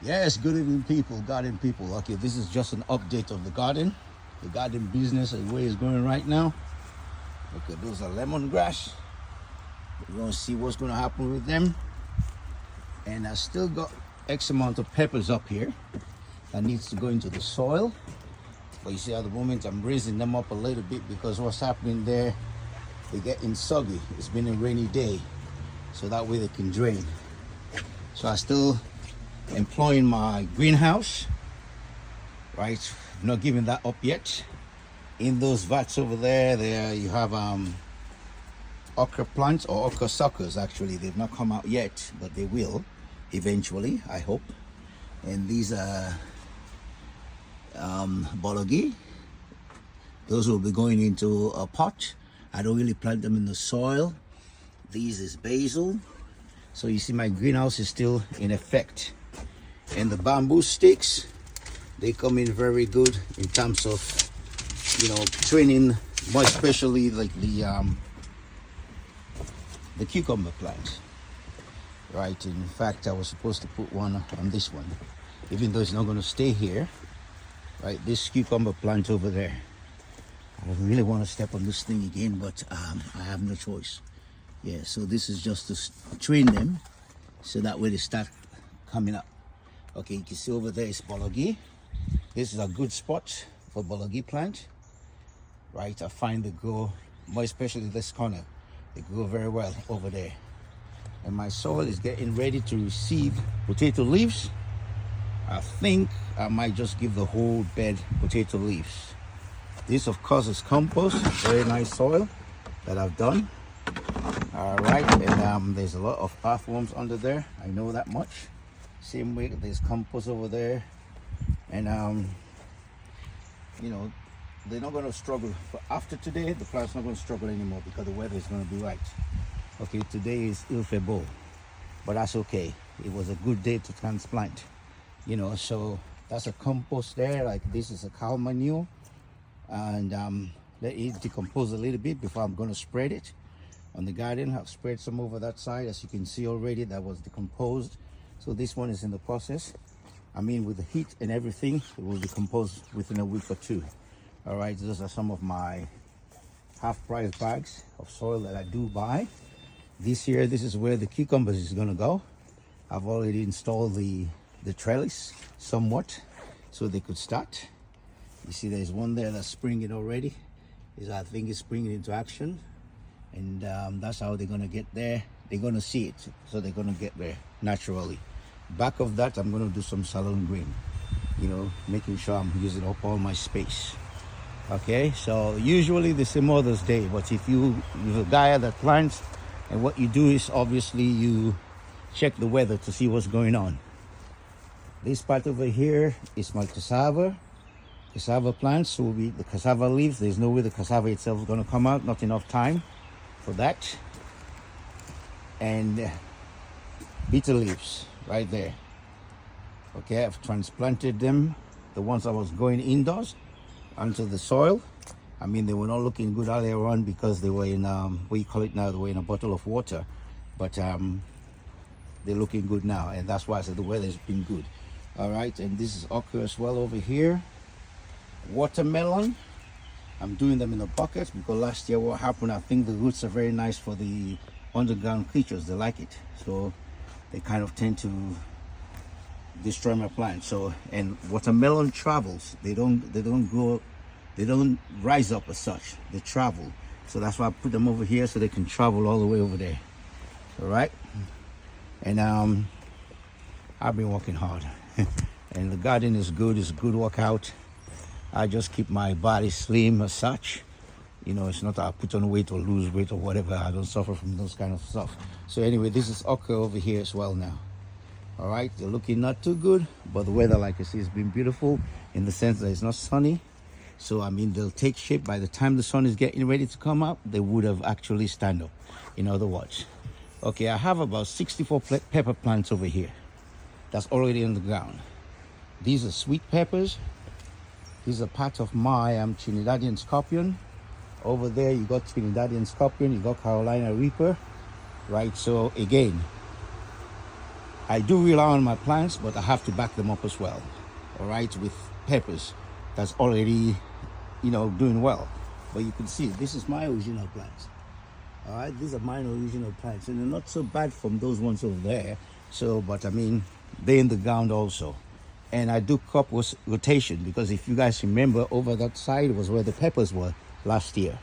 Yes, good evening, people, garden people. Okay, this is just an update of the garden business, and the way it's going right now. Okay, those are lemongrass. We're gonna see what's gonna happen with them. And I still got X amount of peppers up here that needs to go into the soil. But you see, at the moment, I'm raising them up a little bit because what's happening there, they're getting soggy. It's been a rainy day, so that way they can drain. So I still employing my greenhouse, right? Not giving that up yet. In those vats over there you have okra plants, or okra suckers. Actually, they've not come out yet, but they will eventually, I hope. And these are bologi. Those will be going into a pot. I don't really plant them in the soil. These is basil. So you see, my greenhouse is still in effect. And the bamboo sticks, they come in very good in terms of, training, more especially like the cucumber plant, right? In fact, I was supposed to put one on this one, even though it's not going to stay here, right? This cucumber plant over there, I don't really want to step on this thing again, but I have no choice. Yeah, so this is just to train them so that way they start coming up. Okay, you can see over there is bologi. This is a good spot for bologi plant, right? I find they grow, more especially this corner, they grow very well over there. And my soil is getting ready to receive potato leaves. I think I might just give the whole bed potato leaves. This, of course, is compost, very nice soil that I've done. All right, and there's a lot of earthworms under there, I know that much. Same way, there's compost over there, and they're not going to struggle. But after today, the plant's not going to struggle anymore because the weather is going to be right. Okay, today is Il fait beau, but that's okay. It was a good day to transplant, so that's a compost there. Like, this is a cow manure, and let it decompose a little bit before I'm going to spread it on the garden. I've spread some over that side, as you can see already, that was decomposed. So this one is in the process. I mean, with the heat and everything, it will decompose within a week or two. All right, those are some of my half-price bags of soil that I do buy. This year, this is where the cucumbers is gonna go. I've already installed the trellis somewhat, so they could start. You see, there's one there that's springing already. I think it's springing into action, and that's how they're gonna get there. They're gonna see it, so they're gonna get there naturally. Back of that, I'm gonna do some salon green, making sure I'm using up all my space. Okay, so usually they say Mother's Day, but if you're a guy that plants, and what you do is obviously you check the weather to see what's going on. This part over here is my cassava plants. So will be the cassava leaves. There's no way the cassava itself is going to come out, not enough time for that. And bitter leaves right there. Okay, I've transplanted them, the ones I was going indoors, onto the soil. I mean, they were not looking good earlier on because they were in what you call it now, they were in a bottle of water, but they're looking good now, and that's why I said the weather's been good. All right, and this is okra as well over here. Watermelon, I'm doing them in a bucket because last year what happened, I think the roots are very nice for the underground creatures. They like it, so they kind of tend to destroy my plant. So, and watermelon travels. They don't grow, they don't rise up as such. They travel. So that's why I put them over here so they can travel all the way over there. All right. And I've been working hard, and the garden is good. It's a good workout. I just keep my body slim as such. It's not that I put on weight or lose weight or whatever. I don't suffer from those kind of stuff. So anyway, this is okra over here as well now. All right, they're looking not too good, but the weather, like I say, has been beautiful in the sense that it's not sunny. So I mean, they'll take shape. By the time the sun is getting ready to come up, they would have actually stand up, in other words. Okay, I have about 64 pepper plants over here that's already on the ground. These are sweet peppers. These are part of my Trinidadian scorpion. Over there, you got Trinidadian scorpion, you got Carolina Reaper, right? So again, I do rely on my plants, but I have to back them up as well. All right, with peppers, that's already, doing well. But you can see this is my original plants. All right, these are my original plants, and they're not so bad from those ones over there. So, but I mean, they're in the ground also. And I do crop rotation, because if you guys remember, over that side was where the peppers were last year.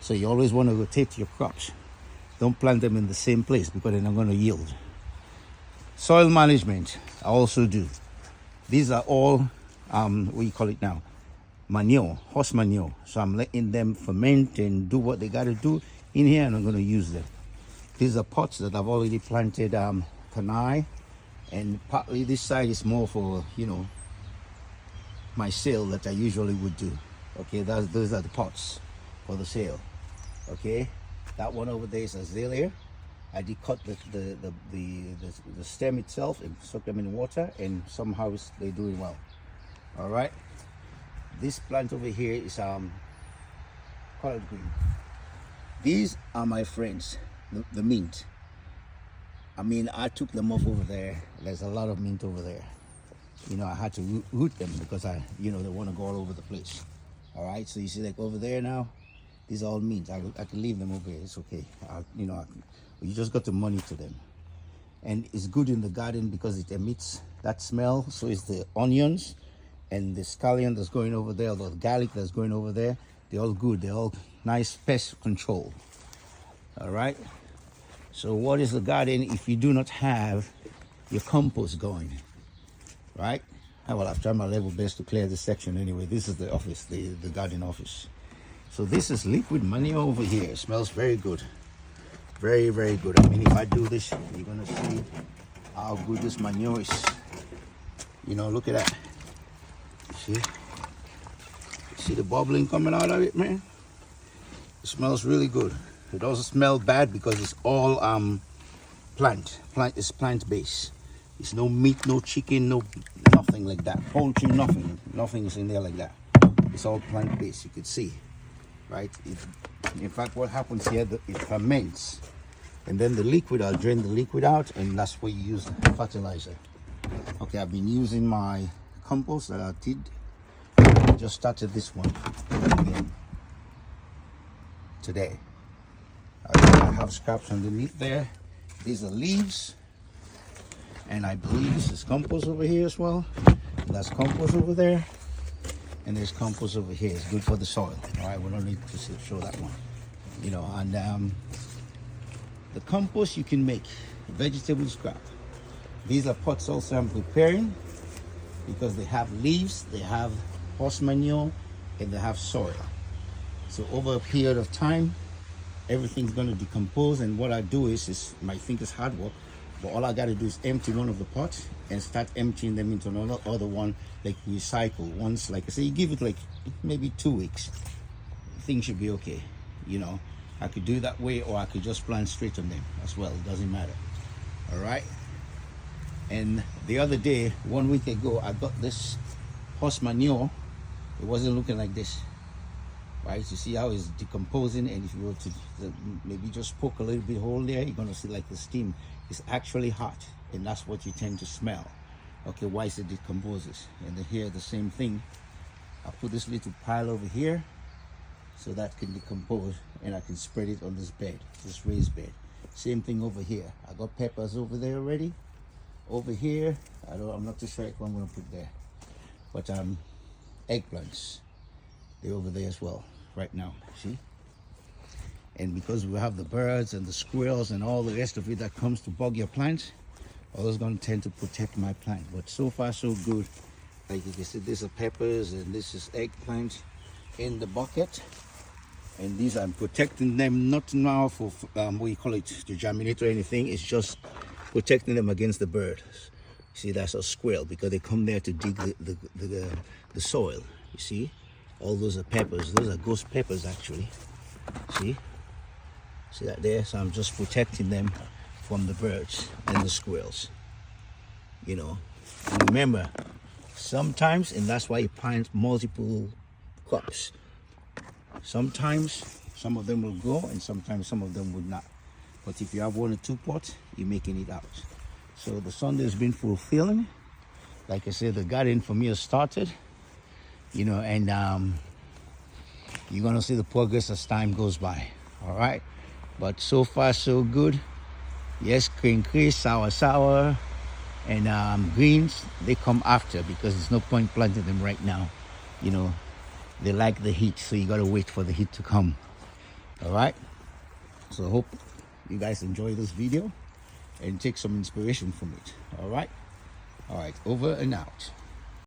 So you always want to rotate your crops. Don't plant them in the same place, because they're not going to yield. Soil management, I also do. These are all, what do you call it now? Manure, horse manure. So I'm letting them ferment and do what they got to do in here, and I'm going to use them. These are pots that I've already planted canai, and partly this side is more for, my sale that I usually would do. Okay, those are the pots for the sale. Okay, that one over there is azalea. I did cut the stem itself and soak them in water, and somehow they're doing well. All right, this plant over here is collard green. These are my friends, the mint. I mean, I took them off over there. There's a lot of mint over there. I had to root them because they want to go all over the place. All right, so you see, like over there now, these are all mint. I can leave them over here. It's okay. You just got to monitor them. And it's good in the garden because it emits that smell. So it's the onions and the scallion that's going over there, the garlic that's going over there. They're all good. They're all nice pest control. All right. So what is the garden if you do not have your compost going? Right? Well, I've tried my level best to clear this section anyway. This is the office, the garden office. So this is liquid manure over here. It smells very good. Very, very good. I mean, if I do this, you're going to see how good this manure is. Look at that. See? See the bubbling coming out of it, man? It smells really good. It doesn't smell bad because it's all plant. It's plant-based. It's no meat, no chicken, nothing like that. Poultry, nothing. Nothing is in there like that. It's all plant-based. You can see, right? In fact, what happens here, it ferments, and then the liquid, I'll drain the liquid out, and that's where you use fertilizer. Okay, I've been using my compost that I did. I just started this one again today. I have scraps underneath there. These are leaves, and I believe this is compost over here as well. That's compost over there, and there's compost over here. It's good for the soil. All right, we don't need to show that one. And the compost you can make vegetable scrap. These are pots also I'm preparing because they have leaves, they have horse manure, and they have soil. So over a period of time, everything's going to decompose, and what I do is might think it's hard work, but all I got to do is empty one of the pots and start emptying them into another other one, like recycle. Once, like I say, you give it like maybe 2 weeks, things should be okay. I could do that way, or I could just plant straight on them as well. It doesn't matter. All right. And the other day, 1 week ago, I got this horse manure. It wasn't looking like this. Right, you see how it's decomposing, and if you were to maybe just poke a little bit hole there, you're gonna see like the steam is actually hot, and that's what you tend to smell. Okay, once it decomposes. And then here the same thing. I put this little pile over here so that can decompose, and I can spread it on this bed, this raised bed. Same thing over here. I got peppers over there already. Over here, I'm not too sure what I'm gonna put there, but eggplants. They're over there as well right now, see? And because we have the birds and the squirrels and all the rest of it that comes to bug your plants, I was going to tend to protect my plant. But so far so good. Like you can see, these are peppers and this is eggplant in the bucket, and these I'm protecting them not now for what you call it, to germinate or anything. It's just protecting them against the birds. See, that's a squirrel because they come there to dig the soil. You see, all those are peppers. Those are ghost peppers actually. See that there? So I'm just protecting them from the birds and the squirrels, you know. And remember, sometimes, and that's why you plant multiple crops, sometimes some of them will grow and sometimes some of them would not. But if you have 1 or 2 pots, you're making it out. So the Sunday's been fulfilling. Like I said, the garden for me has started, you know, and you're gonna see the progress as time goes by. All right, but so far so good. Yes, cream, sour, and greens, they come after, because there's no point planting them right now. You know, they like the heat, so you gotta wait for the heat to come. All right, so I hope you guys enjoy this video and take some inspiration from it. All right, over and out.